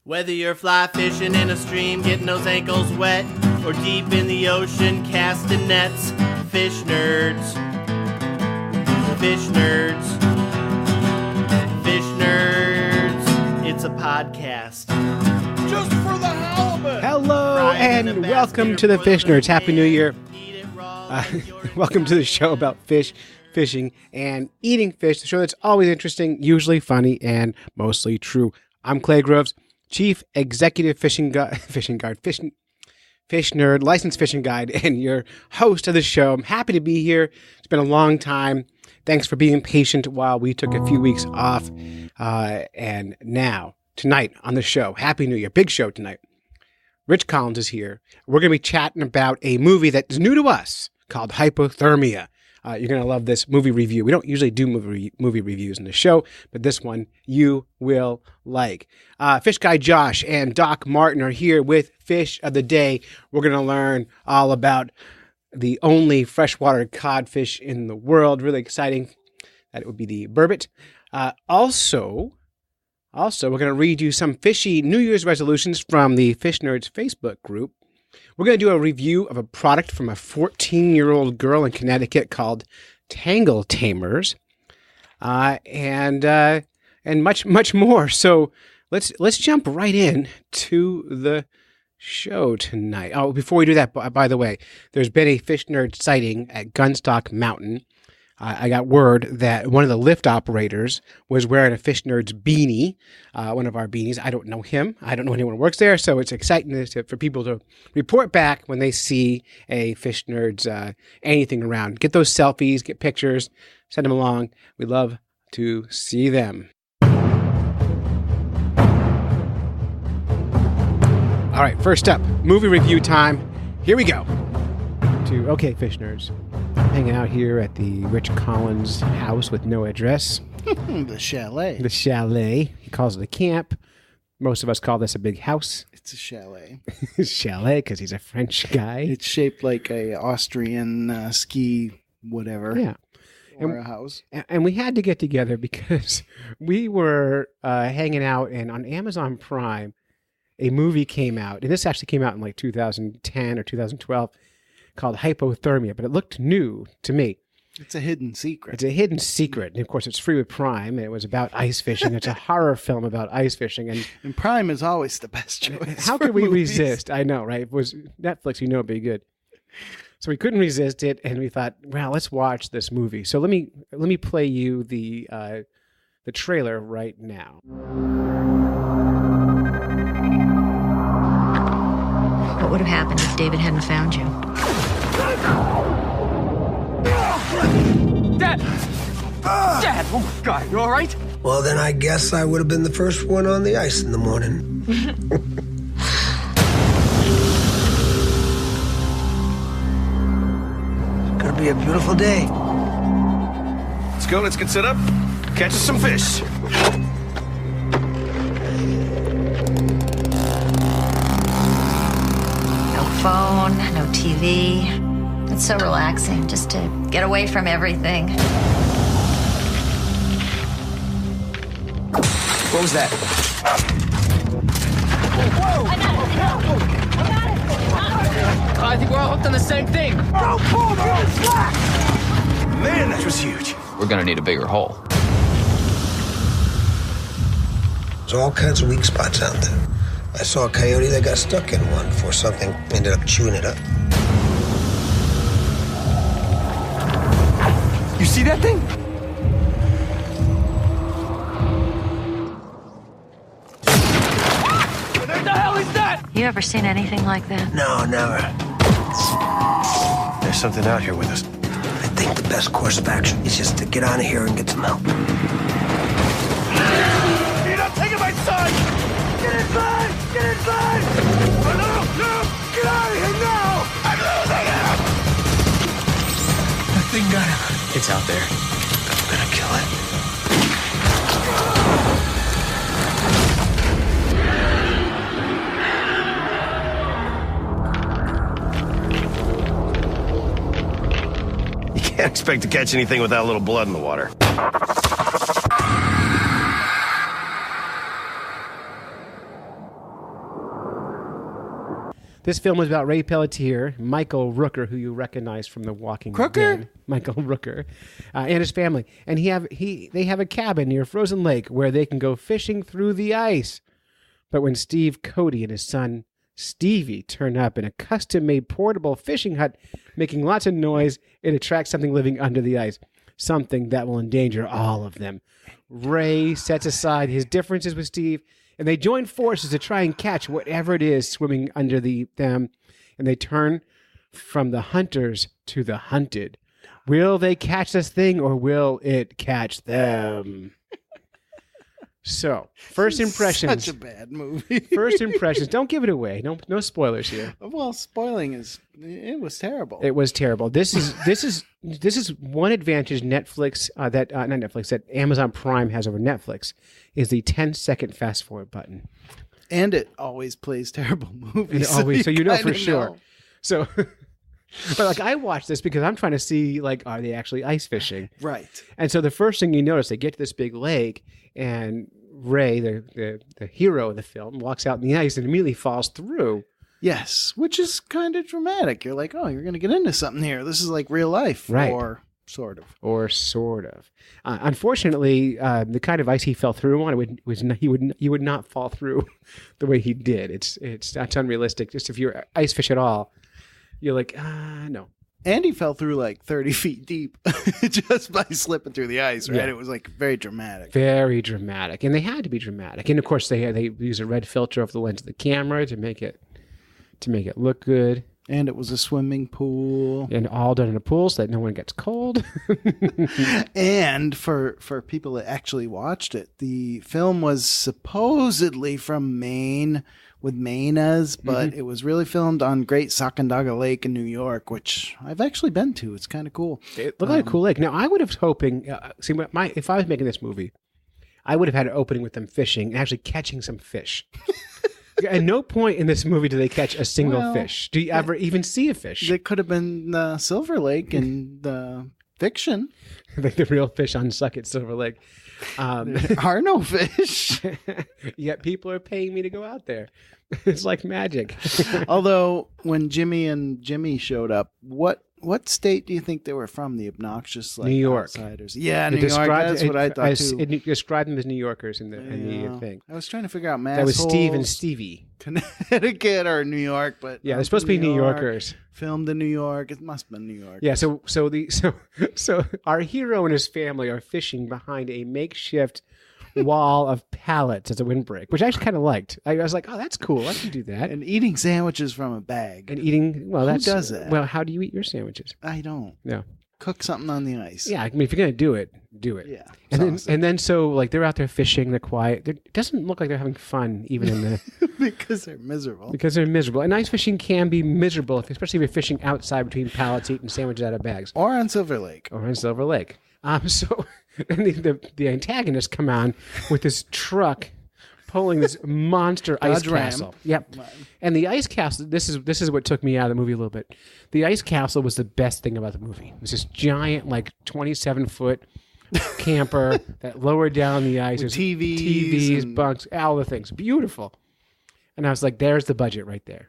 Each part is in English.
Whether you're fly fishing in a stream, getting those ankles wet, or deep in the ocean, casting nets, fish nerds. Fish nerds. Fish nerds. It's a podcast. Just for the halibut. Hello and welcome to the Fish Nerds. Happy New Year. Welcome to the show about fish, fishing, and eating fish. The show that's always interesting, usually funny, and mostly true. I'm Clay Groves, Chief Executive Fish Nerd, Licensed Fishing Guide, and your host of the show. I'm happy to be here. It's been a long time. Thanks for being patient while we took a few weeks off. And now, tonight on the show, Happy New Year, big show tonight. Rich Collins is here. We're going to be chatting about a movie that is new to us called Hypothermia. You're going to love this movie review. We don't usually do movie reviews in the show, but this one you will like. Fish Guy Josh and Doc Martin are here with Fish of the Day. We're going to learn all about the only freshwater codfish in the world. Really exciting that it would be the Burbot. Also, we're going to read you some fishy New Year's resolutions from the Fish Nerds Facebook group. We're going to do a review of a product from a 14-year-old girl in Connecticut called Tangle Tamers, and much more. So let's jump right in to the show tonight. Oh, before we do that, by the way, there's been a Fish Nerd sighting at Gunstock Mountain. I got word that one of the lift operators was wearing a Fish Nerds beanie, one of our beanies. I don't know him. I don't know anyone who works there, so it's exciting for people to report back when they see a Fish Nerds anything around. Get those selfies, get pictures, send them along. We love to see them. All right, first up, movie review time. Here we go. Okay, Fish Nerds. Hanging out here at the Rich Collins house with no address. The chalet. The chalet. He calls it a camp. Most of us call this a big house. It's a chalet. Chalet, because he's a French guy. It's shaped like a Austrian ski whatever. Yeah. Or a house. And we had to get together because we were hanging out, and on Amazon Prime, a movie came out. And this actually came out in like 2010 or 2012. Called Hypothermia, but it looked new to me. It's a hidden secret. It's a hidden secret. And of course, it's free with Prime. And it was about ice fishing. It's a horror film about ice fishing. And Prime is always the best choice. How could we resist? I know, right? It was Netflix, you know it'd be good. So we couldn't resist it, and we thought, well, let's watch this movie. So let me play you the trailer right now. What would have happened if David hadn't found you? Dad! Dad! Oh my God, you all right? Well, then I guess I would have been the first one on the ice in the morning. It's gonna be a beautiful day. Let's go, let's get set up. Catch us some fish. No phone, no TV. It's so relaxing just to get away from everything. What was that? Whoa! I got it! I think we're all hooked on the same thing. Don't pull, get slack! Man, that was huge. We're gonna need a bigger hole. There's all kinds of weak spots out there. I saw a coyote that got stuck in one before something ended up chewing it up. You see that thing? What the hell is that? You ever seen anything like that? No, never. There's something out here with us. I think the best course of action is just to get out of here and get some help. You're not taking my son! Get inside! Get inside! Oh, no! Get out of here now! I'm losing him! That thing got him. It's out there. I'm gonna kill it. You can't expect to catch anything without a little blood in the water. This film was about Ray Pelletier, Michael Rooker, who you recognize from The Walking Crooker? Dead. Michael Rooker, and his family. And they have a cabin near Frozen Lake where they can go fishing through the ice. But when Steve Cody and his son Stevie turn up in a custom-made portable fishing hut, making lots of noise, it attracts something living under the ice, something that will endanger all of them. Ray sets aside his differences with Steve, and they join forces to try and catch whatever it is swimming under them, and they turn from the hunters to the hunted. Will they catch this thing, or will it catch them? So, first impressions. Such a bad movie. First impressions. Don't give it away. No spoilers here. Well, spoiling it was terrible. It was terrible. This is one advantage Netflix that Amazon Prime has over Netflix is the 10-second fast forward button. And it always plays terrible movies. So you know for sure. know. So but like I watched this because I'm trying to see like are they actually ice fishing? Right. And so the first thing you notice, they get to this big lake and Ray, the hero of the film, walks out in the ice and immediately falls through. Yes, which is kind of dramatic. You're like, oh, you're going to get into something here. This is like real life. Right. Or sort of. Unfortunately, the kind of ice he fell through on, he would not fall through the way he did. That's unrealistic. Just if you're ice fish at all, you're like, no. And he fell through like 30 feet deep just by slipping through the ice, right? Yeah. It was like very dramatic. Very dramatic. And they had to be dramatic. And of course, they use a red filter over the lens of the camera to make it look good. And it was a swimming pool. And all done in a pool so that no one gets cold. And for people that actually watched it, the film was supposedly from Maine with Mainas, but it was really filmed on Great Sacandaga Lake in New York, which I've actually been to. It's kind of cool. It looked like a cool lake. Now, I would have hoping, if I was making this movie, I would have had an opening with them fishing and actually catching some fish. At no point in this movie do they catch a single fish. Do you ever even see a fish? It could have been Silver Lake in the fiction. Like the real fish on Sucket Silver Lake. There are no fish. Yet people are paying me to go out there. It's like magic. Although when Jimmy and Jimmy showed up, what state do you think they were from? The obnoxious like New York outsiders. Yeah, New York. That's what I thought too. It described them as New Yorkers in the thing. I was trying to figure out that was Steve and Stevie. Connecticut or New York, but yeah, they're supposed to be New Yorkers. Filmed in New York. It must have been New York. Yeah. So our hero and his family are fishing behind a makeshift wall of pallets as a windbreak, which I actually kind of liked. I was like, oh, that's cool. I can do that. And eating sandwiches from a bag. And eating, well, Who does that? Well, how do you eat your sandwiches? I don't. No. Cook something on the ice. Yeah, I mean, if you're gonna do it, do it. Yeah. And then so like they're out there fishing, they're quiet. It doesn't look like they're having fun even in the because they're miserable. Because they're miserable. And ice fishing can be miserable, especially if you're fishing outside between pallets, eating sandwiches out of bags. Or on Silver Lake. So and the antagonists come on with this truck pulling this monster ice castle. Yep. And the ice castle, this is what took me out of the movie a little bit. The ice castle was the best thing about the movie. It was this giant, like 27-foot camper that lowered down the ice. With TVs and bunks, all the things. Beautiful. And I was like, there's the budget right there.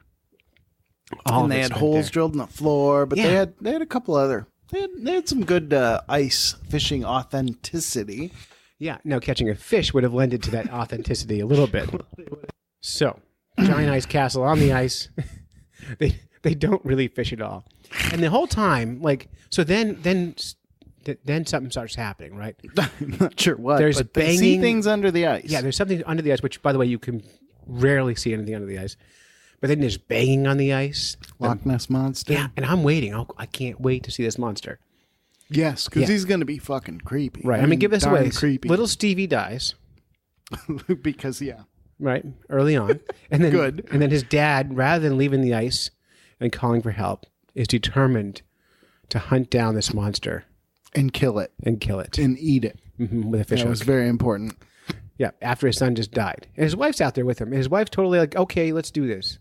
And they had holes drilled in the floor, but they had a couple other. They had some good ice fishing authenticity. Yeah, no, catching a fish would have lended to that authenticity a little bit. So, giant ice castle on the ice. They don't really fish at all. And the whole time, like, so then something starts happening, right? I'm not sure what. There's but banging. They see things under the ice. Yeah, there's something under the ice, which, by the way, you can rarely see anything under the ice. But then there's banging on the ice. Loch Ness Monster. Yeah, and I'm waiting. I can't wait to see this monster. Yes, because he's going to be fucking creepy. Right. I mean, give this away. Creepy. Little Stevie dies. Because, right, early on. And then, Good. And then his dad, rather than leaving the ice and calling for help, is determined to hunt down this monster. And kill it. And eat it. Mm-hmm, with a fish hook. That was very important. Yeah, after his son just died. And his wife's out there with him. And his wife totally like, okay, let's do this.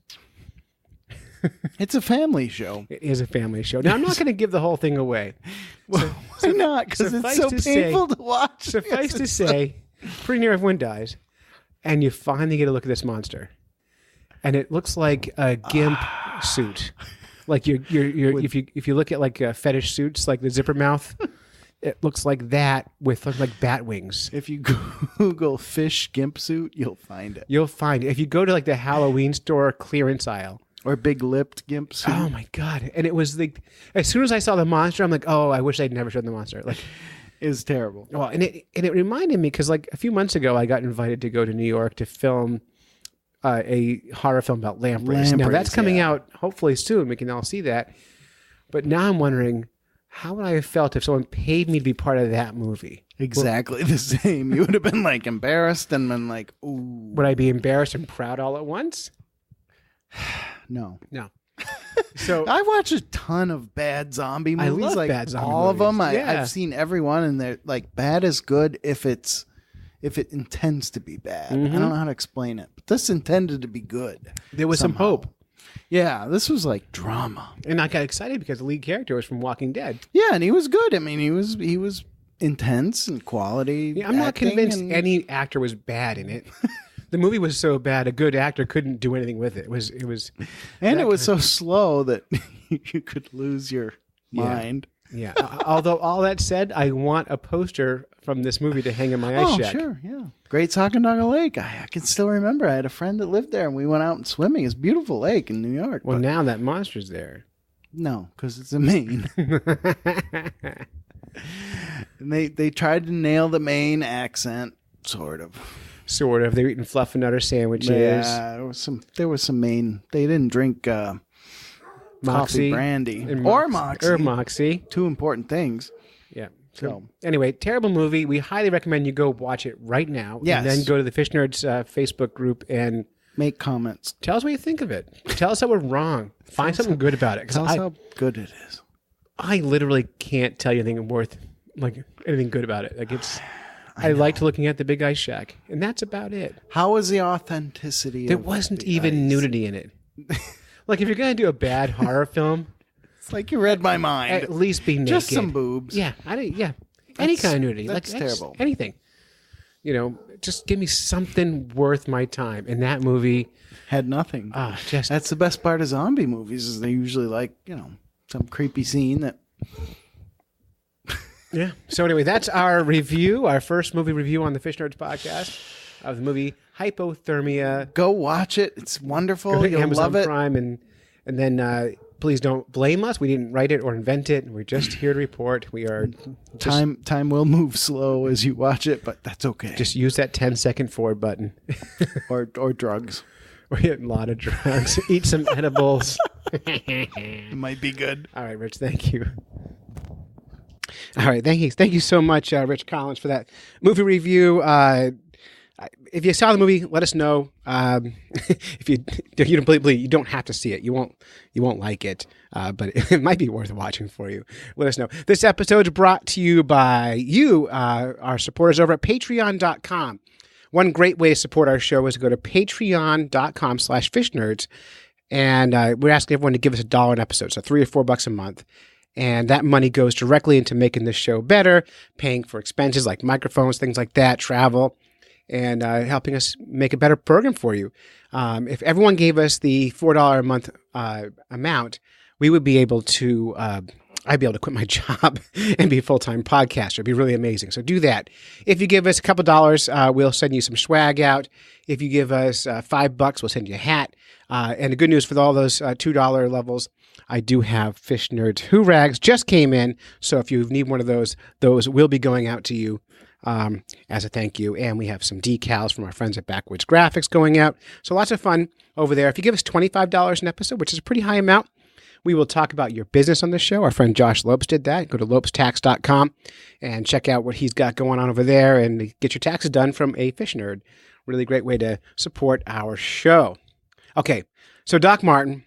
It's a family show. It is a family show. Now, I'm not going to give the whole thing away. Well, why not? Because it's so painful to watch. Suffice to say, pretty near everyone dies. And you finally get a look at this monster. and it looks like a gimp suit. Like you're if you look at like fetish suits, like the zipper mouth, it looks like that with like bat wings. If you Google fish gimp suit, you'll find it. You'll find it. If you go to like the Halloween store clearance aisle. Or big lipped gimp suit. Oh my God. And it was like, as soon as I saw the monster, I'm like, oh, I wish they'd never shown the monster. Like, it was terrible. Well, and it reminded me, because like a few months ago, I got invited to go to New York to film a horror film about lampreys. Now that's coming out hopefully soon. We can all see that. But now I'm wondering, how would I have felt if someone paid me to be part of that movie? Exactly the same. You would have been like embarrassed and been like, ooh. Would I be embarrassed and proud all at once? No. So I watch a ton of bad zombie movies. I love like bad zombie all movies. of them. Yeah. I've seen every one, and they're like bad is good if it intends to be bad. Mm-hmm. I don't know how to explain it, but this intended to be good. There was somehow. some hope. Yeah, this was like drama. And I got excited because the lead character was from Walking Dead. Yeah, and he was good. I mean, he was intense and quality. Yeah, I'm not convinced any actor was bad in it. The movie was so bad, a good actor couldn't do anything with it. It was, and it was so slow that you could lose your mind. Yeah. Although all that said, I want a poster from this movie to hang in my ice shack. Sure, yeah. Great Sacandaga Lake. I can still remember. I had a friend that lived there, and we went out and swimming. It's a beautiful lake in New York. Well, now that monster's there. No, because it's in Maine. And they tried to nail the Maine accent, sort of. Sort of. They were eating Fluffernutter sandwiches. Yeah, there was some Maine. They didn't drink Moxie, coffee brandy or Moxie. Or Moxie. Two important things. Yeah. So anyway, terrible movie. We highly recommend you go watch it right now. Yes. And then go to the Fish Nerds Facebook group and make comments. Tell us what you think of it. Tell us that we're wrong. Find something good about it. Tell us how good it is. I literally can't tell you anything anything good about it. Like I liked looking at the Big Ice Shack, and that's about it. How was the authenticity? There wasn't even nudity in it. Like if you're gonna do a bad horror film, it's like you read my mind. At least be naked. Just some boobs. Yeah, any kind of nudity. That's terrible. Anything. Just give me something worth my time. And that movie had nothing. That's the best part of zombie movies is they usually like some creepy scene that. Yeah. So anyway, that's our review, our first movie review on the Fish Nerds podcast of the movie Hypothermia. Go watch it. It's wonderful. Go to You'll Amazon love it. Prime and then please don't blame us. We didn't write it or invent it. We're just here to report. We are time will move slow as you watch it, but that's okay. Just use that 10-second forward button. or drugs. Or a lot of drugs. Eat some edibles. It might be good. All right, Rich. Thank you. All right, thank you so much, Rich Collins, for that movie review. If you saw the movie, let us know. If you don't have to see it. You won't like it, but it might be worth watching for you. Let us know. This episode is brought to you by you, our supporters over at Patreon.com. One great way to support our show is to go to Patreon.com/FishNerds, and we're asking everyone to give us $1 an episode, so $3 or $4 a month. And that money goes directly into making this show better, paying for expenses like microphones, things like that, travel, and helping us make a better program for you. If everyone gave us the $4 a month amount, we would be able to, I'd be able to quit my job and be a full-time podcaster. It'd be really amazing. So do that. If you give us a couple dollars, we'll send you some swag out. If you give us $5, we'll send you a hat. And the good news for all those $2 levels, I do have Fish Nerds Who Rags just came in. So if you need one of those will be going out to you as a thank you. And we have some decals from our friends at Backwoods Graphics going out. So lots of fun over there. If you give us $25 an episode, which is a pretty high amount, we will talk about your business on the show. Our friend Josh Lopes did that. Go to lopestax.com and check out what he's got going on over there and get your taxes done from a fish nerd. Really great way to support our show. Okay, so Doc Martin,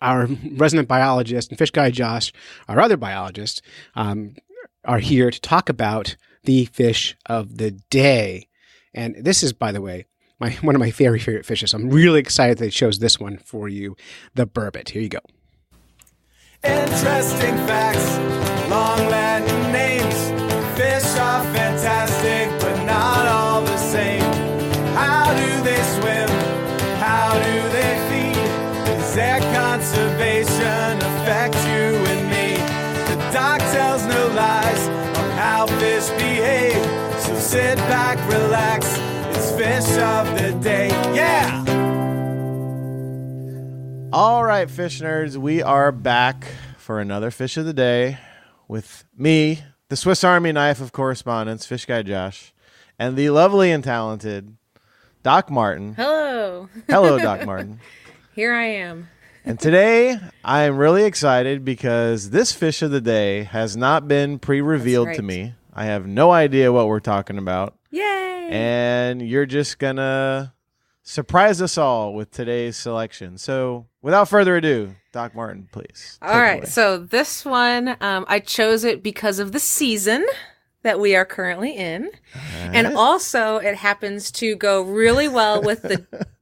our resident biologist, and Fish Guy Josh, our other biologist, are here to talk about the fish of the day. And this is, by the way, one of my very favorite fishes. I'm really excited they chose this one for you, the Burbot. Here you go. Interesting facts, long Latin names. Fish are fantastic, but not all the same. How do they swim? How do fish of the day. Yeah! All right, fish nerds, we are back for another fish of the day with me, the Swiss Army knife of correspondence, Fish Guy Josh, and the lovely and talented Doc Martin. Hello. Hello, Doc Martin. Here I am. And today, I am really excited because this fish of the day has not been pre-revealed to me. I have no idea what we're talking about. Yay! And you're just going to surprise us all with today's selection. So, without further ado, Doc Martin, please. All right. So this one, I chose it because of the season that we are currently in. Right. And also it happens to go really well with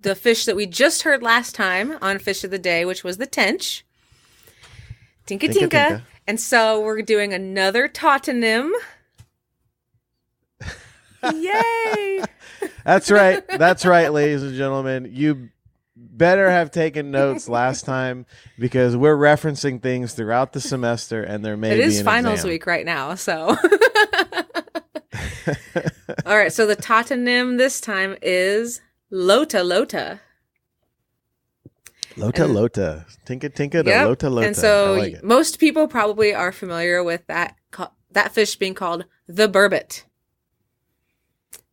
the fish that we just heard last time on Fish of the Day, which was the tench. Tinka tinka. And so we're doing another tautonym. Yay! That's right. That's right, ladies and gentlemen. You better have taken notes last time because we're referencing things throughout the semester, and there may be an exam. It is finals week right now, so. All right, so the tautonym this time is Lota Lota. Lota. Tinka tinka to Lota Lota. And so like most people probably are familiar with that fish being called the burbot.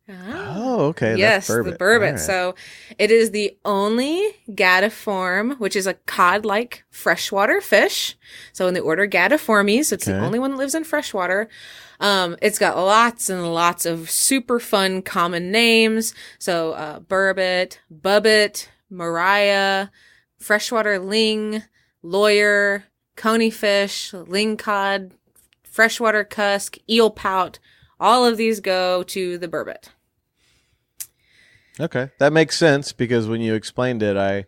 Oh, okay. Yes, that's the burbot. Right. So it is the only gadiform, which is a cod-like freshwater fish. So in the order Gadiformes, it's the only one that lives in freshwater. It's got lots and lots of super fun common names. So burbot, bubbot, mariah, freshwater ling, lawyer, coneyfish, lingcod, freshwater cusk, eel pout. All of these go to the burbot. Okay, that makes sense because when you explained it,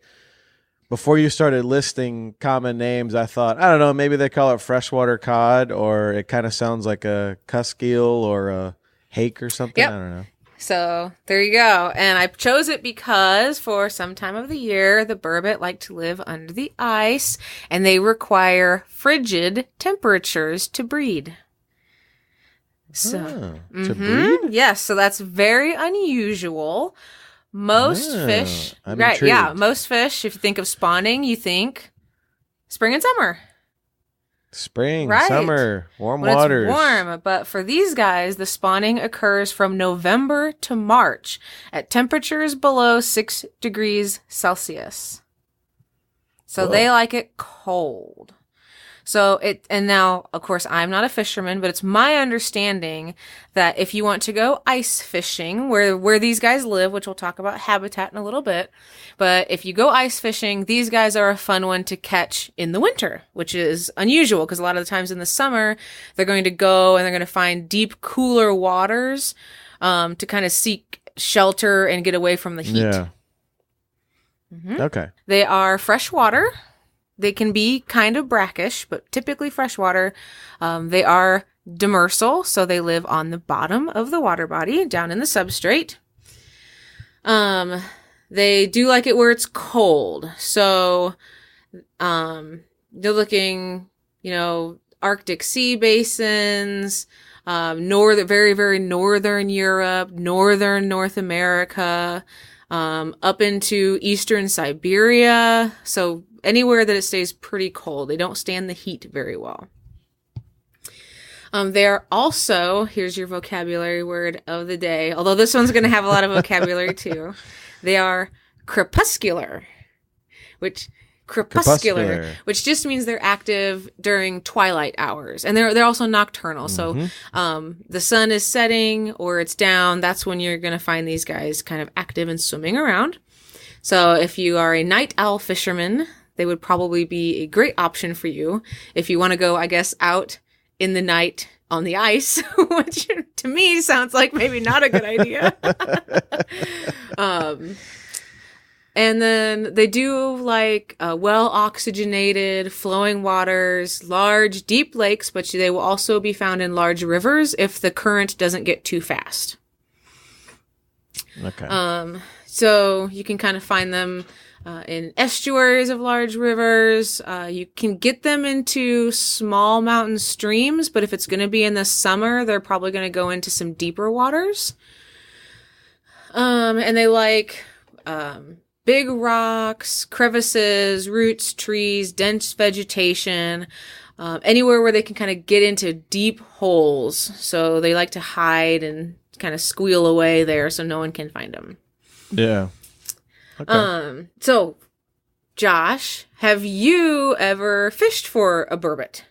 before you started listing common names, I thought, I don't know, maybe they call it freshwater cod, or it kind of sounds like a cusk eel or a hake or something. Yep. I don't know. So there you go. And I chose it because for some time of the year, the burbot like to live under the ice, and they require frigid temperatures to breed. So, to breed? Yes, so that's very unusual. Most fish, I'm right? intrigued. Yeah, most fish. If you think of spawning, you think spring and summer. Spring, right. Summer, warm when waters. It's warm, but for these guys, the spawning occurs from November to March at temperatures below 6 degrees Celsius. So they like it cold. So and now, of course, I'm not a fisherman, but it's my understanding that if you want to go ice fishing, where these guys live, which we'll talk about habitat in a little bit, but if you go ice fishing, these guys are a fun one to catch in the winter, which is unusual because a lot of the times in the summer, they're going to go and they're going to find deep, cooler waters to kind of seek shelter and get away from the heat. Yeah. Mm-hmm. Okay. They are freshwater. They can be kind of brackish, but typically freshwater. They are demersal, so they live on the bottom of the water body, down in the substrate. They do like it where it's cold. So they're looking, Arctic sea basins, very, very northern Europe, northern North America, up into eastern Siberia. So anywhere that it stays pretty cold. They don't stand the heat very well. They are also, here's your vocabulary word of the day, although this one's going to have a lot of vocabulary too. They are crepuscular, which just means they're active during twilight hours. And they're also nocturnal. So the sun is setting or it's down. That's when you're going to find these guys kind of active and swimming around. So if you are a night owl fisherman, they would probably be a great option for you if you want to go, I guess, out in the night on the ice, which to me sounds like maybe not a good idea. And then they do like well-oxygenated, flowing waters, large, deep lakes, but they will also be found in large rivers if the current doesn't get too fast. Okay. So you can kind of find them in estuaries of large rivers. You can get them into small mountain streams, but if it's going to be in the summer, they're probably going to go into some deeper waters. And they like big rocks, crevices, roots, trees, dense vegetation, anywhere where they can kind of get into deep holes. So they like to hide and kind of squeal away there so no one can find them. Yeah. Okay. So, Josh, have you ever fished for a burbot?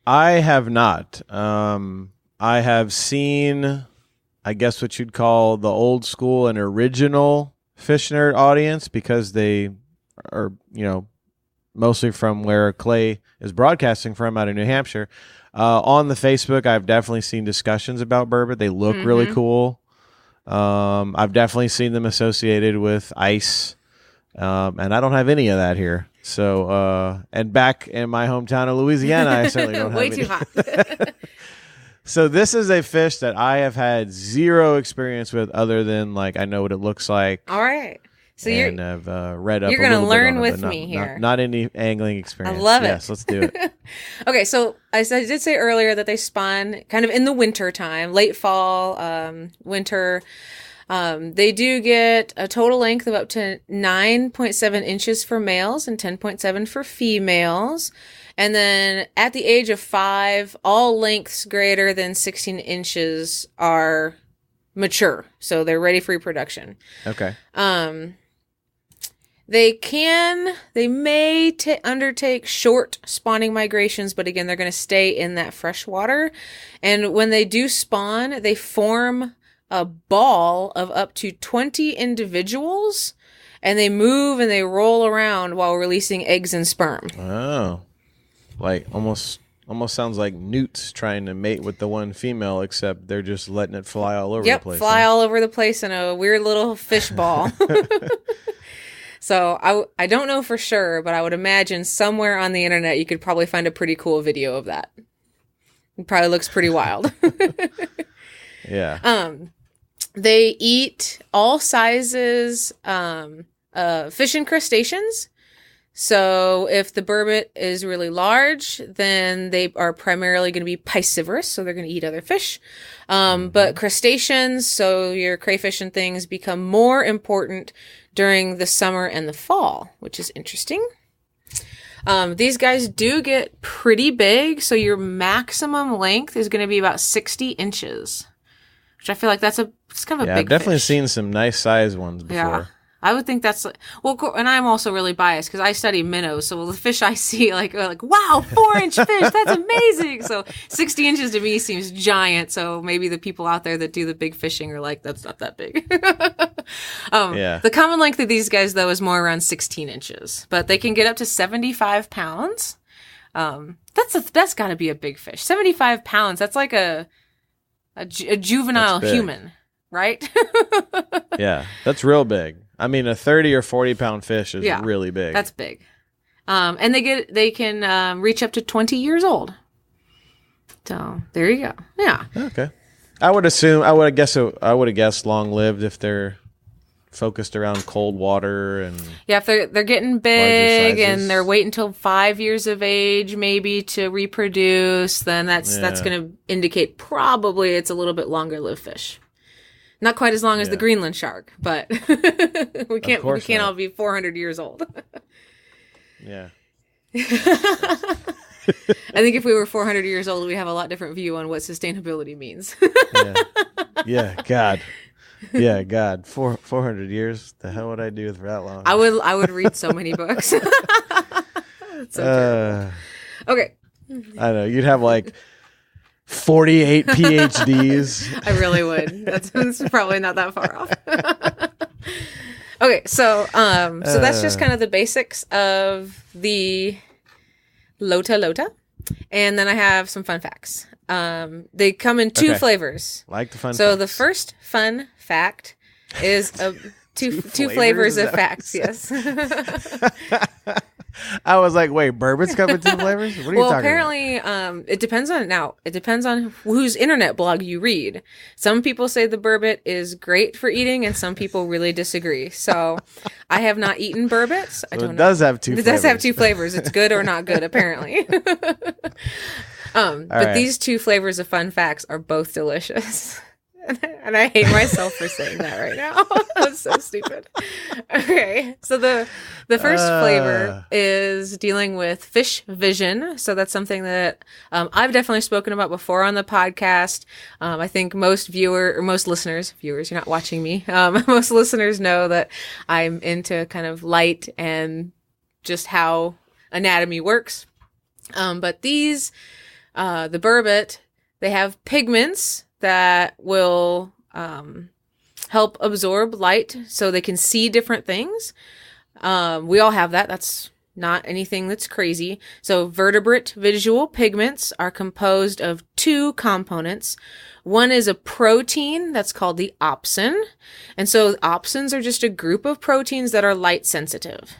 I have not. I have seen, I guess what you'd call the old school and original fish nerd audience, because they are, mostly from where Clay is broadcasting from, out of New Hampshire. On the Facebook, I've definitely seen discussions about burbot. They look really cool. I've definitely seen them associated with ice, and I don't have any of that here. So, and back in my hometown of Louisiana, I certainly don't have Way any. too hot. So this is a fish that I have had zero experience with, other than I know what it looks like. All right. So and I've read up. You're going to learn with me here. Not any angling experience. I love it. Yes, let's do it. Okay, so I did say earlier that they spawn kind of in the winter time, late fall, winter. They do get a total length of up to 9.7 inches for males and 10.7 for females. And then at the age of 5, all lengths greater than 16 inches are mature. So they're ready for reproduction. Okay. They may undertake short spawning migrations, but again, they're going to stay in that fresh water. And when they do spawn, they form a ball of up to 20 individuals, and they move and they roll around while releasing eggs and sperm. Oh, almost sounds like newts trying to mate with the one female, except they're just letting it fly all over the place. Fly all over the place in a weird little fish ball. So I don't know for sure, but I would imagine somewhere on the internet you could probably find a pretty cool video of that. It probably looks pretty wild. Yeah. They eat all sizes fish and crustaceans. So if the burbot is really large, then they are primarily going to be piscivorous, so they're going to eat other fish. But crustaceans, so your crayfish and things, become more important during the summer and the fall, which is interesting. These guys do get pretty big, so your maximum length is going to be about 60 inches, which I feel like it's kind of a big I've definitely fish. seen some nice size ones before. Yeah. I would think that's and I'm also really biased because I study minnows. So the fish I see, like wow, 4-inch fish, that's amazing. So 60 inches to me seems giant. So maybe the people out there that do the big fishing are like, that's not that big. The common length of these guys though is more around 16 inches, but they can get up to 75 pounds. That's got to be a big fish. 75 pounds. That's like a juvenile human, right? Yeah, that's real big. I mean, a 30 or 40 pound fish is really big. That's big. And they can reach up to 20 years old. So there you go. Yeah. Okay. I would have guessed long lived if they're focused around cold water and if they're getting big and they're waiting until 5 years of age maybe to reproduce, then that's going to indicate probably it's a little bit longer lived fish. Not quite as long as the Greenland shark, but we can't all be 400 years old. Yeah. I think if we were 400 years old, we have a lot different view on what sustainability means. Yeah, God. Yeah, God. 400 years? The hell would I do for that long? I would read so many books. It's so terrible. Okay. I know. You'd have 48 PhDs. I really would. That's probably not that far off. Okay, so that's just kind of the basics of the Lota. And then I have some fun facts. They come in two flavors. Like the fun So facts. the first fun fact is two flavors of facts, yes. I was like, wait, bourbon's come in two flavors? What are you talking apparently, it depends on whose internet blog you read. Some people say the burbot is great for eating, and some people really disagree. So, I have not eaten burbots. I don't know. It does have two flavors. It does have two flavors. It's good or not good, apparently. But these two flavors of fun facts are both delicious. And I hate myself for saying that right now. That's so stupid. Okay. So the first flavor is dealing with fish vision. So that's something that I've definitely spoken about before on the podcast. I think most listeners, you're not watching me, most listeners know that I'm into kind of light and just how anatomy works. But these, the Burbot, they have pigments that will help absorb light so they can see different things. We all have that. That's not anything that's crazy. So vertebrate visual pigments are composed of two components. One is a protein that's called the opsin. And so opsins are just a group of proteins that are light sensitive.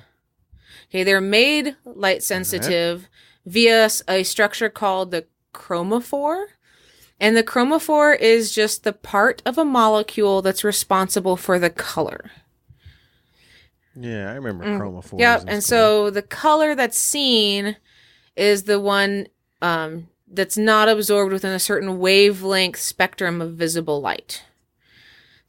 Okay, they're made light sensitive via a structure called the chromophore. And the chromophore is just the part of a molecule that's responsible for the color. Yeah, I remember chromophores. Yeah, and so the color that's seen is the one that's not absorbed within a certain wavelength spectrum of visible light.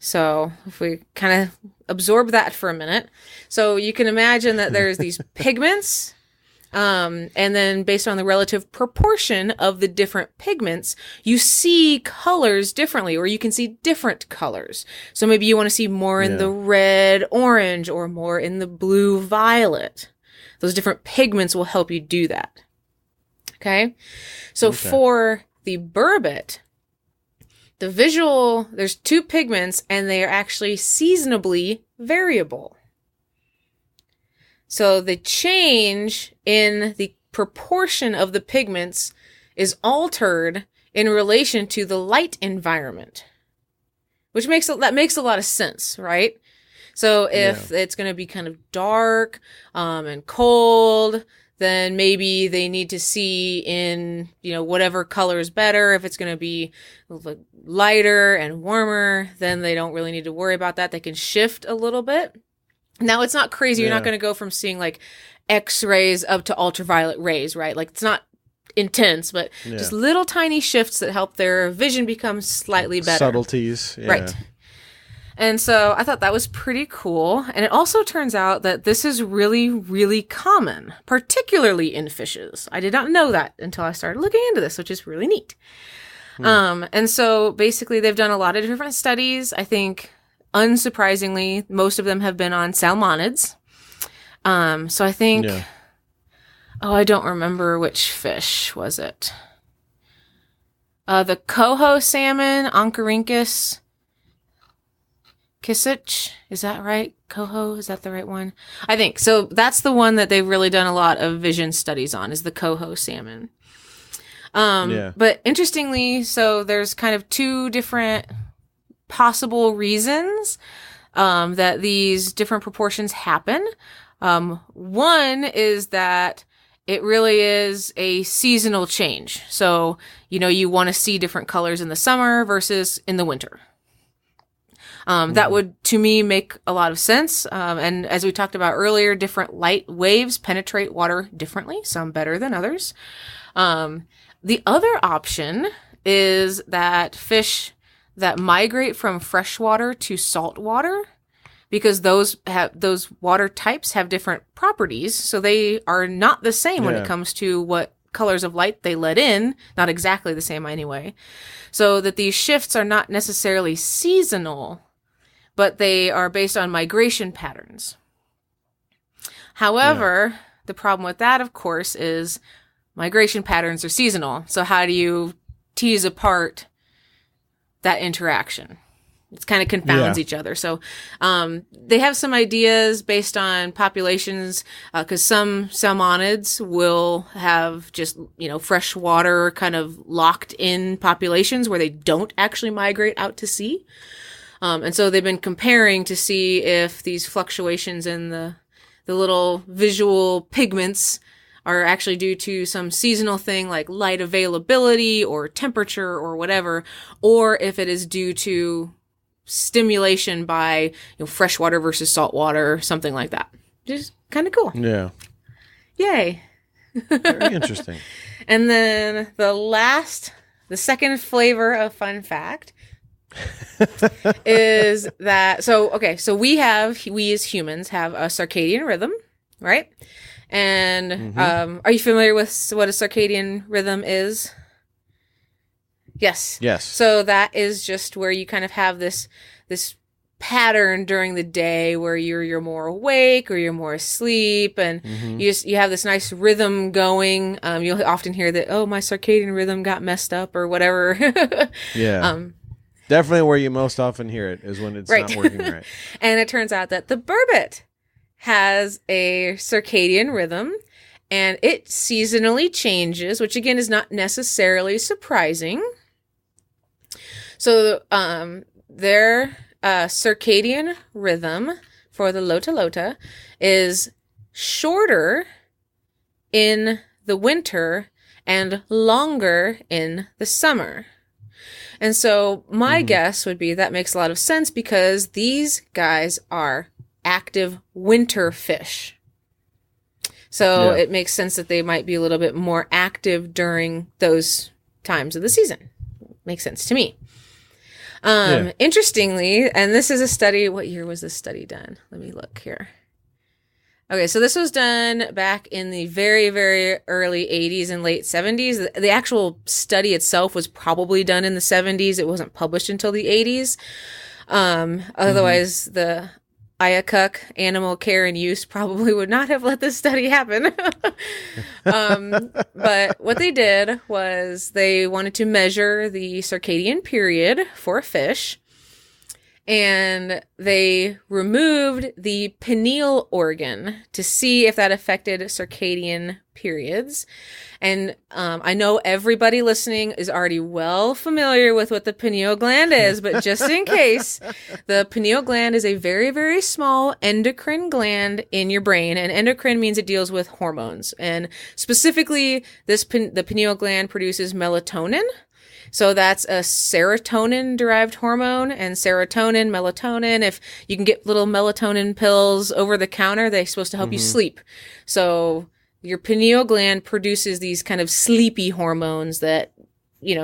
So if we kind of absorb that for a minute. So you can imagine that there's these pigments. And then based on the relative proportion of the different pigments, you see colors differently, or you can see different colors. So maybe you want to see more in the red, orange, or more in the blue, violet. Those different pigments will help you do that. Okay. So for the Burbot, there's two pigments and they are actually seasonably variable. So the change in the proportion of the pigments is altered in relation to the light environment, which makes a lot of sense, right? So if it's going to be kind of dark and cold, then maybe they need to see in, whatever color is better. If it's going to be lighter and warmer, then they don't really need to worry about that. They can shift a little bit. Now, it's not crazy. You're not going to go from seeing like X-rays up to ultraviolet rays, right? Like it's not intense, but just little tiny shifts that help their vision become slightly better. Subtleties. Yeah. Right. And so I thought that was pretty cool. And it also turns out that this is really, really common, particularly in fishes. I did not know that until I started looking into this, which is really neat. And so basically they've done a lot of different studies. I think unsurprisingly, most of them have been on salmonids. So I think, I don't remember which fish was it. The coho salmon, Oncorhynchus Kisich, is that right? Coho, is that the right one? I think. So that's the one that they've really done a lot of vision studies on, is the coho salmon. But interestingly, so there's kind of two different possible reasons that these different proportions happen. One is that it really is a seasonal change. So, you want to see different colors in the summer versus in the winter. That would, to me, make a lot of sense. And as we talked about earlier, different light waves penetrate water differently, some better than others. The other option is that fish that migrate from freshwater to saltwater, because those water types have different properties, so they are not the same when it comes to what colors of light they let in, not exactly the same anyway. So that these shifts are not necessarily seasonal, but they are based on migration patterns. However, the problem with that, of course, is migration patterns are seasonal. So how do you tease apart that interaction? It kind of confounds each other. So they have some ideas based on populations, because some salmonids will have just, freshwater kind of locked in populations where they don't actually migrate out to sea. And so they've been comparing to see if these fluctuations in the little visual pigments are actually due to some seasonal thing like light availability or temperature or whatever, or if it is due to stimulation by freshwater versus saltwater or something like that. Just kind of cool. Yeah. Yay. Very interesting. And then the second flavor of fun fact is that so we as humans have a circadian rhythm, right? And are you familiar with what a circadian rhythm is? Yes. So that is just where you kind of have this pattern during the day where you're more awake or you're more asleep, and you have this nice rhythm going. You'll often hear that, oh, my circadian rhythm got messed up or whatever. Definitely where you most often hear it is when it's not working right. And it turns out that the burbot has a circadian rhythm, and it seasonally changes, which again is not necessarily surprising. So their circadian rhythm for the Lota Lota is shorter in the winter and longer in the summer. And so my guess would be that makes a lot of sense because these guys are active winter fish. So it makes sense that they might be a little bit more active during those times of the season. Makes sense to me. Interestingly, and this is a study, what year was this study done? Let me look here. Okay, so this was done back in the very, very early 80s and late 70s. The actual study itself was probably done in the 70s. It wasn't published until the 80s. Otherwise, the IACUC, Animal Care and Use, probably would not have let this study happen. But what they did was they wanted to measure the circadian period for a fish. And they removed the pineal organ to see if that affected circadian periods. And I know everybody listening is already well familiar with what the pineal gland is, but just in case, the pineal gland is a very, very small endocrine gland in your brain. And endocrine means it deals with hormones. And specifically, the pineal gland produces melatonin. So that's a serotonin-derived hormone, and serotonin, melatonin, if you can get little melatonin pills over the counter, they're supposed to help you sleep. So your pineal gland produces these kind of sleepy hormones that,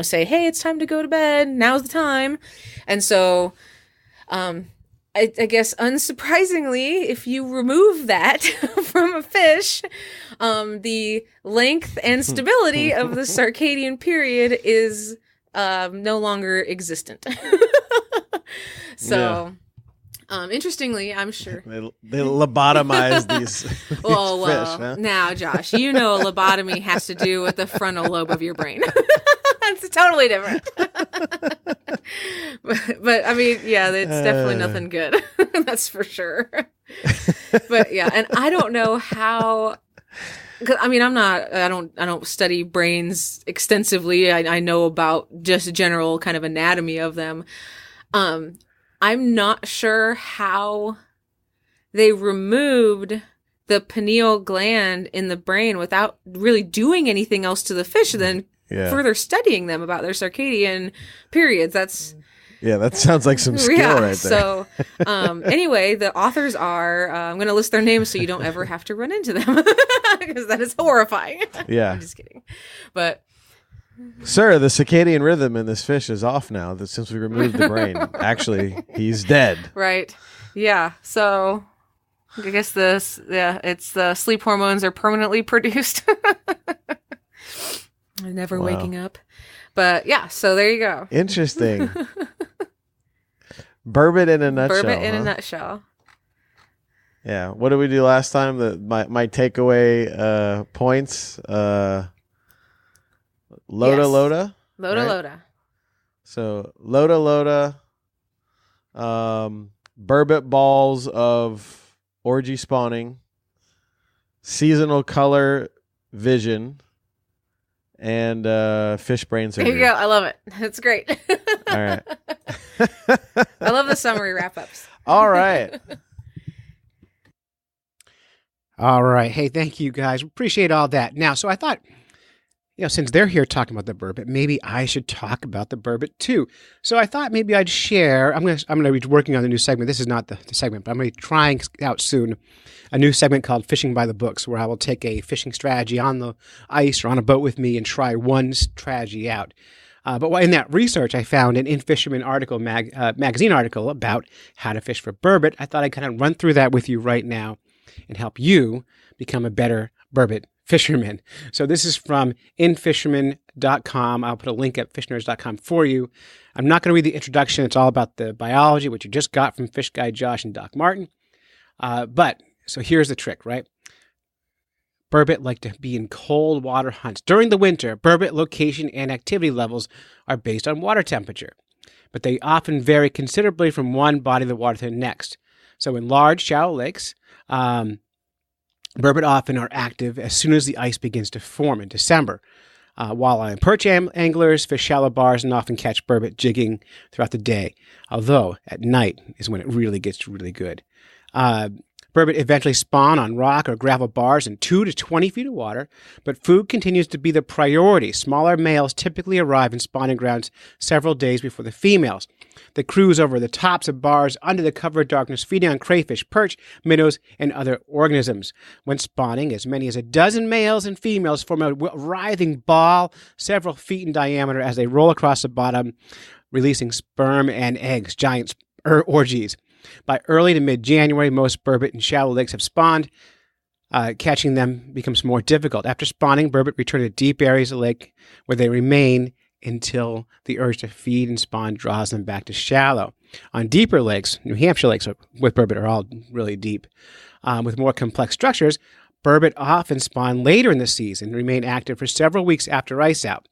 say, hey, it's time to go to bed. Now's the time. And so I guess unsurprisingly, if you remove that from a fish, the length and stability of the circadian period is no longer existent. So, interestingly, I'm sure they lobotomize these fish. Huh? Now, Josh, a lobotomy has to do with the frontal lobe of your brain. It's totally different. but I mean, it's definitely nothing good. That's for sure. But and I don't know how. Cause, I mean, I don't study brains extensively. I know about just general kind of anatomy of them. I'm not sure how they removed the pineal gland in the brain without really doing anything else to the fish than further studying them about their circadian periods. That sounds like some skill right there. So, anyway, the authors are, I'm going to list their names so you don't ever have to run into them because that is horrifying. Yeah. I'm just kidding. But, sir, the circadian rhythm in this fish is off now since we removed the brain. Actually, he's dead. Right. Yeah. So, I guess it's the sleep hormones are permanently produced. Never waking up. But so there you go. Interesting. Burbot in a nutshell. Burbot in a nutshell. Yeah. What did we do last time? My takeaway points. Lota. Lota. So Lota. Burbot balls of orgy spawning. Seasonal color vision. And fish brain surgery. There you go. I love it. It's great. All right. I love the summary wrap-ups. All right. All right. Hey, thank you guys. Appreciate all that. Now, so I thought, since they're here talking about the burbot, maybe I should talk about the burbot too. So I thought maybe I'd share. I'm gonna be working on the new segment. This is not the segment, but I'm gonna be trying out soon a new segment called Fishing by the Books, where I will take a fishing strategy on the ice or on a boat with me and try one strategy out. But in that research, I found an In Fisherman article, magazine article about how to fish for burbot. I thought I'd kind of run through that with you right now and help you become a better burbot fisherman. So this is from infisherman.com. I'll put a link at fishnerds.com for you. I'm not going to read the introduction. It's all about the biology, which you just got from Fish Guy Josh and Doc Martin. So here's the trick, right? Burbot like to be in cold water hunts. During the winter, burbot location and activity levels are based on water temperature, but they often vary considerably from one body of the water to the next. So in large, shallow lakes, burbot often are active as soon as the ice begins to form in December. While on perch anglers fish shallow bars and often catch burbot jigging throughout the day, although at night is when it really gets really good. Burbot eventually spawn on rock or gravel bars in 2 to 20 feet of water, but food continues to be the priority. Smaller males typically arrive in spawning grounds several days before the females. They cruise over the tops of bars under the cover of darkness, feeding on crayfish, perch, minnows, and other organisms. When spawning, as many as a dozen males and females form a writhing ball several feet in diameter as they roll across the bottom, releasing sperm and eggs, giant orgies. By early to mid-January, most burbot in shallow lakes have spawned. Catching them becomes more difficult. After spawning, burbot return to deep areas of the lake where they remain until the urge to feed and spawn draws them back to shallow. On deeper lakes, New Hampshire lakes with burbot are all really deep, with more complex structures, burbot often spawn later in the season and remain active for several weeks after ice out.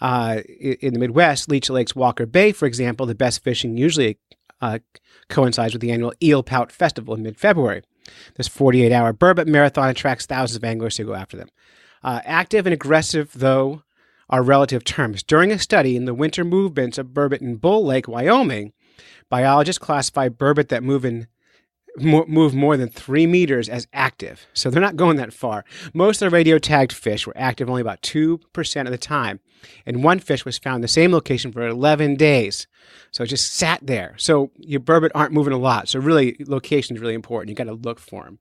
In the Midwest, Leech Lake's Walker Bay, for example, the best fishing usually coincides with the annual Eel Pout Festival in mid-February. This 48-hour burbot marathon attracts thousands of anglers to go after them. Active and aggressive, though, are relative terms. During a study in the winter movements of burbot in Bull Lake, Wyoming, biologists classify burbot that move more than 3 meters as active. So they're not going that far. Most of the radio-tagged fish were active only about 2% of the time. And one fish was found in the same location for 11 days. So it just sat there. So your burbot aren't moving a lot. So really, location is really important. You got to look for them.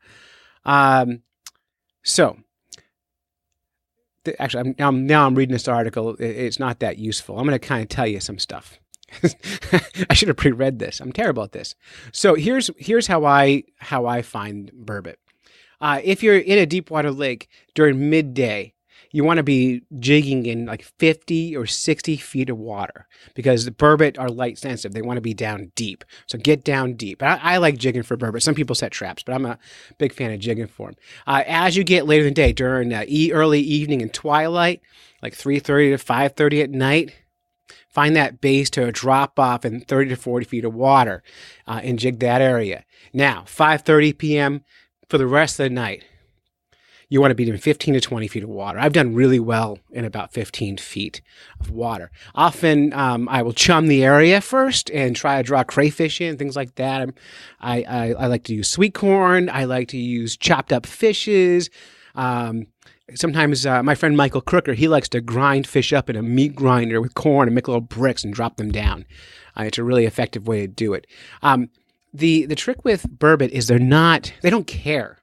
Actually, I'm reading this article. It's not that useful. I'm going to kind of tell you some stuff. I should have pre-read this. I'm terrible at this. So here's how I find burbot. If you're in a deep water lake during midday, you want to be jigging in like 50 or 60 feet of water because the burbot are light sensitive. They want to be down deep. So get down deep. I like jigging for burbot. Some people set traps, but I'm a big fan of jigging for them. As you get later in the day, during early evening and twilight, like 3:30 to 5:30 at night, find that base to drop off in 30 to 40 feet of water and jig that area. Now, 5:30 p.m. for the rest of the night, you want to be in 15 to 20 feet of water. I've done really well in about 15 feet of water. Often I will chum the area first and try to draw crayfish in, things like that. I like to use sweet corn. I like to use chopped up fishes. Sometimes my friend Michael Crooker, he likes to grind fish up in a meat grinder with corn and make little bricks and drop them down. It's a really effective way to do it. The trick with burbot is they don't care.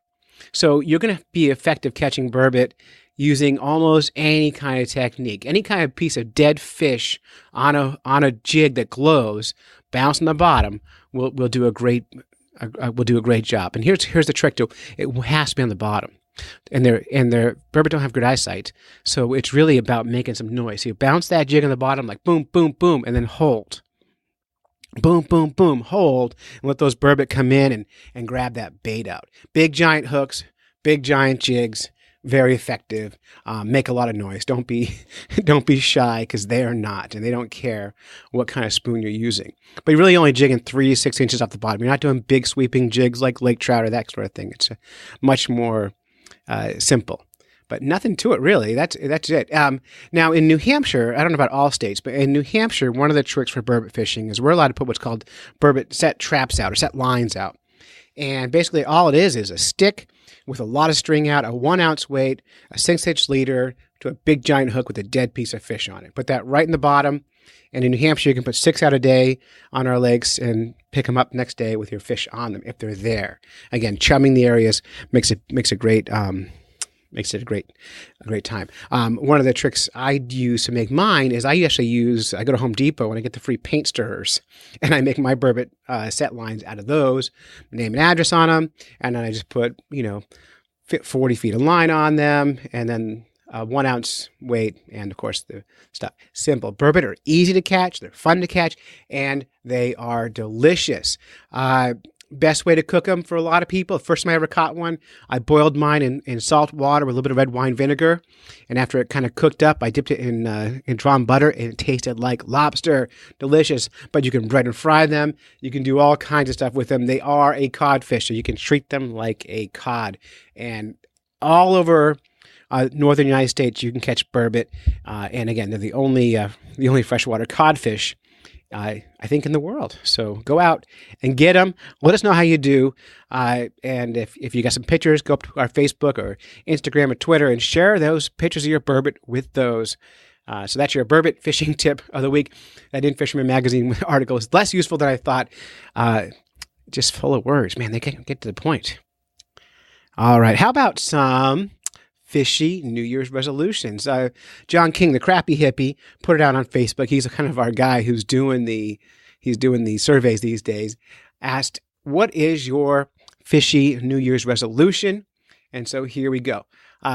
So you're going to be effective catching burbot using almost any kind of technique. Any kind of piece of dead fish on a jig that glows, bounce on the bottom, will do a great job. And here's the trick too. It has to be on the bottom. And their burbot don't have good eyesight, so it's really about making some noise. So you bounce that jig on the bottom like boom, boom, boom, and then hold. Boom, boom, boom, hold, and let those burbot come in and grab that bait out. Big giant hooks, big giant jigs, very effective. Make a lot of noise. Don't be shy, because they are not, and they don't care what kind of spoon you're using. But you're really only jigging 3 to 6 inches off the bottom. You're not doing big sweeping jigs like lake trout or that sort of thing. It's much more simple. But nothing to it, really. That's it. Now, in New Hampshire, I don't know about all states, but in New Hampshire, one of the tricks for burbot fishing is we're allowed to put what's called burbot set traps out or set lines out. And basically all it is a stick with a lot of string out, a 1 ounce weight, a 6-inch leader to a big giant hook with a dead piece of fish on it. Put that right in the bottom. And in New Hampshire, you can put 6 out a day on our lakes and pick them up next day with your fish on them if they're there. Again, chumming the areas makes a great makes it a great time. One of the tricks I use to make mine is I go to Home Depot and I get the free paint stirrers, and I make my Burbot set lines out of those, name and address on them, and then I just put 40 feet of line on them, and then 1 ounce weight, and of course the stuff. Simple. Burbot are easy to catch, they're fun to catch, and they are delicious. Best way to cook them for a lot of people. The first time I ever caught one, I boiled mine in salt water with a little bit of red wine vinegar. And after it kind of cooked up, I dipped it in drawn butter, and it tasted like lobster. Delicious. But you can bread and fry them. You can do all kinds of stuff with them. They are a codfish, so you can treat them like a cod. And all over northern United States, you can catch burbot. And again, they're the only freshwater codfish, I think, in the world. So go out and get them. Let us know how you do. And if you got some pictures, go up to our Facebook or Instagram or Twitter and share those pictures of your burbot with those. So that's your burbot fishing tip of the week. That In Fisherman Magazine article is less useful than I thought. Just full of words. Man, they can't get to the point. All right. How about some fishy New Year's resolutions? John King, the crappy hippie, put it out on Facebook. He's kind of our guy who's doing the surveys these days. Asked, what is your fishy New Year's resolution? And so here we go.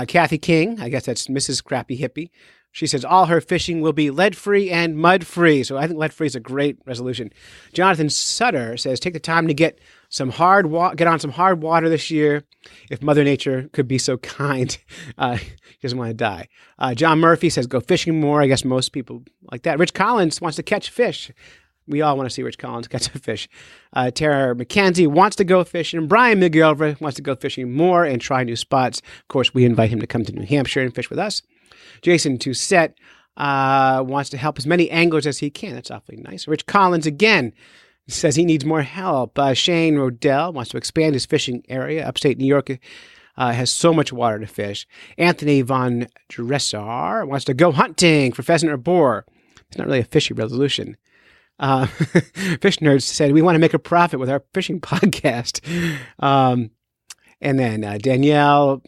Kathy King, I guess that's Mrs. Crappy Hippie. She says all her fishing will be lead-free and mud-free. So I think lead-free is a great resolution. Jonathan Sutter says take the time to get on some hard water this year. If Mother Nature could be so kind, he doesn't want to die. John Murphy says go fishing more. I guess most people like that. Rich Collins wants to catch fish. We all want to see Rich Collins catch a fish. Tara McKenzie wants to go fishing. Brian McGilver wants to go fishing more and try new spots. Of course, we invite him to come to New Hampshire and fish with us. Jason Toussette wants to help as many anglers as he can. That's awfully nice. Rich Collins, again, says he needs more help. Shane Rodell wants to expand his fishing area. Upstate New York has so much water to fish. Anthony Von Dressar wants to go hunting for pheasant or boar. It's not really a fishy resolution. Fish Nerds said, we want to make a profit with our fishing podcast. And then Danielle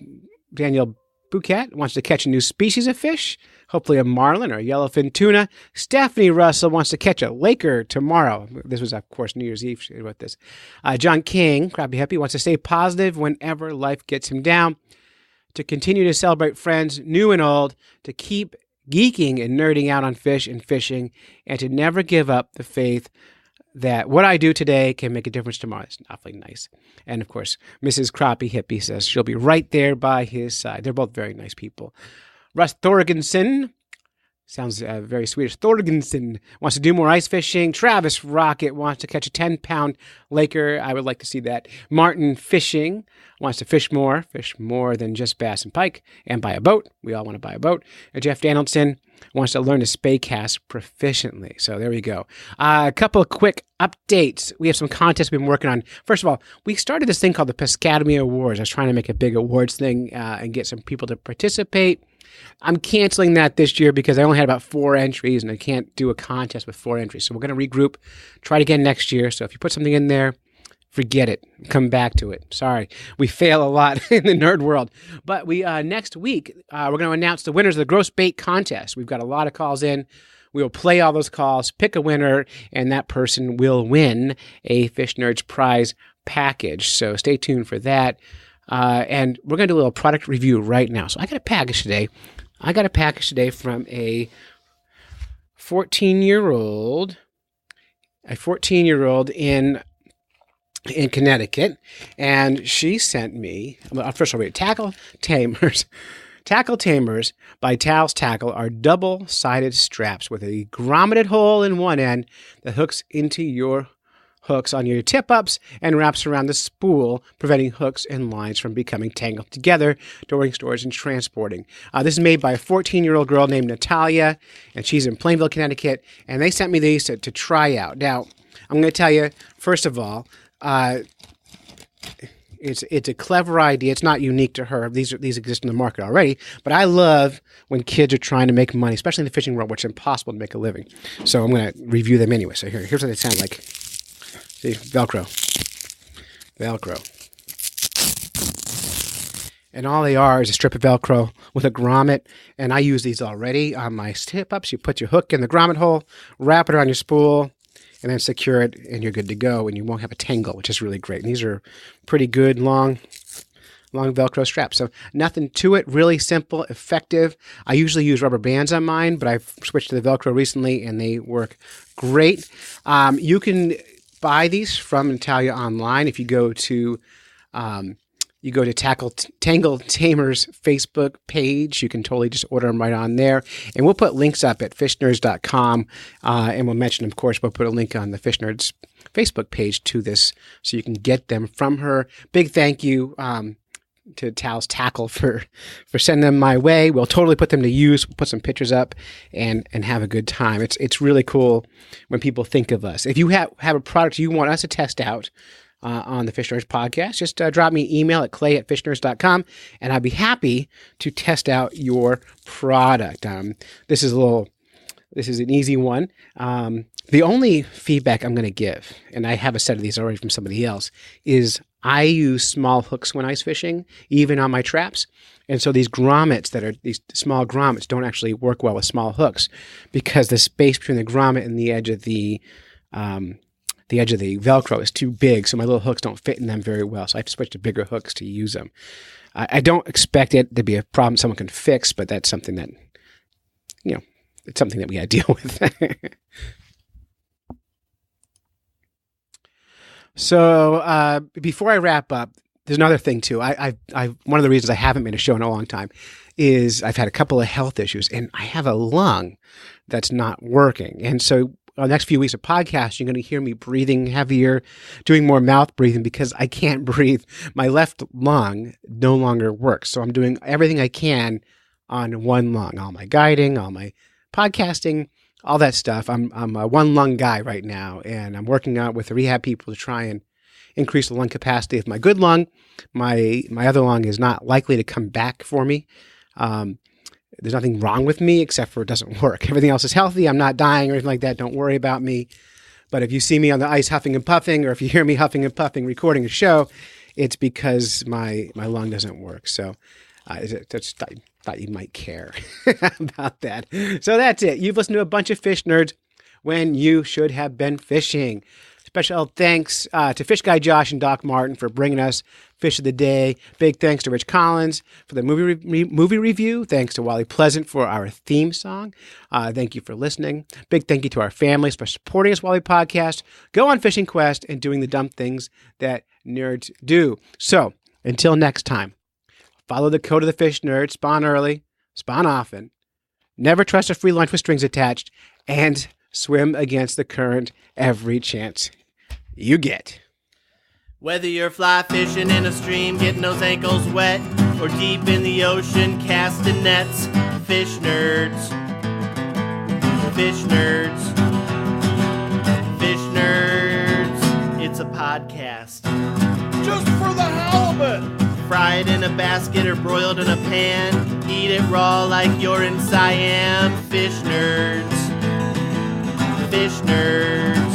Bouquet wants to catch a new species of fish, hopefully a marlin or a yellowfin tuna. Stephanie Russell wants to catch a laker tomorrow. This was, of course, New Year's Eve. She wrote this. John King, Crappy Happy, wants to stay positive whenever life gets him down, to continue to celebrate friends, new and old, to keep geeking and nerding out on fish and fishing, and to never give up the faith that what I do today can make a difference tomorrow. It's awfully nice. And of course, Mrs. Crappy Hippie says she'll be right there by his side. They're both very nice people. Russ Thorgensen, sounds very Swedish. Thorgensen wants to do more ice fishing. Travis Rocket wants to catch a 10-pound laker. I would like to see that. Martin Fishing wants to fish more than just bass and pike, and buy a boat. We all want to buy a boat. Jeff Donaldson wants to learn to spay cast proficiently. So there we go. A couple of quick updates. We have some contests we've been working on. First of all, we started this thing called the Piscademy Awards. I was trying to make a big awards thing and get some people to participate. I'm canceling that this year because I only had about 4 entries, and I can't do a contest with 4 entries. So we're going to regroup, try it again next year. So if you put something in there, forget it. Come back to it. Sorry. We fail a lot in the nerd world. But we next week, we're going to announce the winners of the Gross Bait Contest. We've got a lot of calls in. We will play all those calls, pick a winner, and that person will win a Fish Nerds prize package. So stay tuned for that. And we're going to do a little product review right now. So I got a package today. From a 14-year-old in Connecticut, and she sent me, first of all, Tackle Tamers. Tackle Tamers by Tal's Tackle are double-sided straps with a grommeted hole in one end that hooks into your hooks on your tip-ups and wraps around the spool, preventing hooks and lines from becoming tangled together during storage and transporting. This is made by a 14-year-old girl named Natalia, and she's in Plainville, Connecticut, and they sent me these to try out. Now, I'm going to tell you, first of all, it's a clever idea. It's not unique to her. These exist in the market already, but I love when kids are trying to make money, especially in the fishing world, where it's impossible to make a living. So I'm going to review them anyway. So here's what they sound like. See, Velcro. And all they are is a strip of Velcro with a grommet. And I use these already on my tip-ups. You put your hook in the grommet hole, wrap it around your spool, and then secure it, and you're good to go. And you won't have a tangle, which is really great. And these are pretty good, long Velcro straps. So nothing to it. Really simple, effective. I usually use rubber bands on mine, but I've switched to the Velcro recently, and they work great. You can buy these from Natalia online. If you go to Tangle Tamer's Facebook page. You can totally just order them right on there. And we'll put links up at fishnerds.com. And we'll mention, of course, we'll put a link on the Fish Nerds Facebook page to this so you can get them from her. Big thank you to Tal's Tackle for sending them my way. We'll totally put them to use. We'll put some pictures up and have a good time. It's really cool when people think of us. If you have a product you want us to test out, on the Fish Nerds podcast, just drop me an email at clay@fishnerds.com, and I'd be happy to test out your product. This is an easy one. The only feedback I'm going to give, and I have a set of these already from somebody else, is I use small hooks when ice fishing, even on my traps. And so these grommets these small grommets don't actually work well with small hooks because the space between the grommet and the edge of the Velcro is too big, so my little hooks don't fit in them very well. So I have to switch to bigger hooks to use them. I don't expect it to be a problem someone can fix, but that's something that, it's something that we got to deal with. So before I wrap up, there's another thing too. I one of the reasons I haven't made a show in a long time is I've had a couple of health issues, and I have a lung that's not working, and so the next few weeks of podcasts, you're going to hear me breathing heavier, doing more mouth breathing because I can't breathe. My left lung no longer works. So I'm doing everything I can on one lung, all my guiding, all my podcasting, all that stuff. I'm a one lung guy right now, and I'm working out with the rehab people to try and increase the lung capacity of my good lung. My other lung is not likely to come back for me. There's nothing wrong with me except for it doesn't work. Everything else is healthy. I'm not dying or anything like that. Don't worry about me. But if you see me on the ice huffing and puffing, or if you hear me huffing and puffing recording a show, it's because my lung doesn't work. So I just thought you might care about that. So that's it. You've listened to a bunch of Fish Nerds when you should have been fishing. Special thanks to Fish Guy Josh and Doc Martin for bringing us Fish of the Day. Big thanks to Rich Collins for the movie review. Thanks to Wally Pleasant for our theme song. Thank you for listening. Big thank you to our families for supporting us while we podcast, go on fishing quest, and doing the dumb things that nerds do. So until next time, follow the code of the Fish Nerd. Spawn early, spawn often, never trust a free lunch with strings attached, and swim against the current every chance you get. Whether you're fly fishing in a stream, getting those ankles wet, or deep in the ocean casting nets, Fish Nerds. Fish Nerds. Fish Nerds. It's a podcast. Just for the halibut! Fried in a basket or broiled in a pan, eat it raw like you're in Siam. Fish Nerds. Fish Nerds.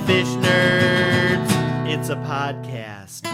Fish Nerds. It's a podcast.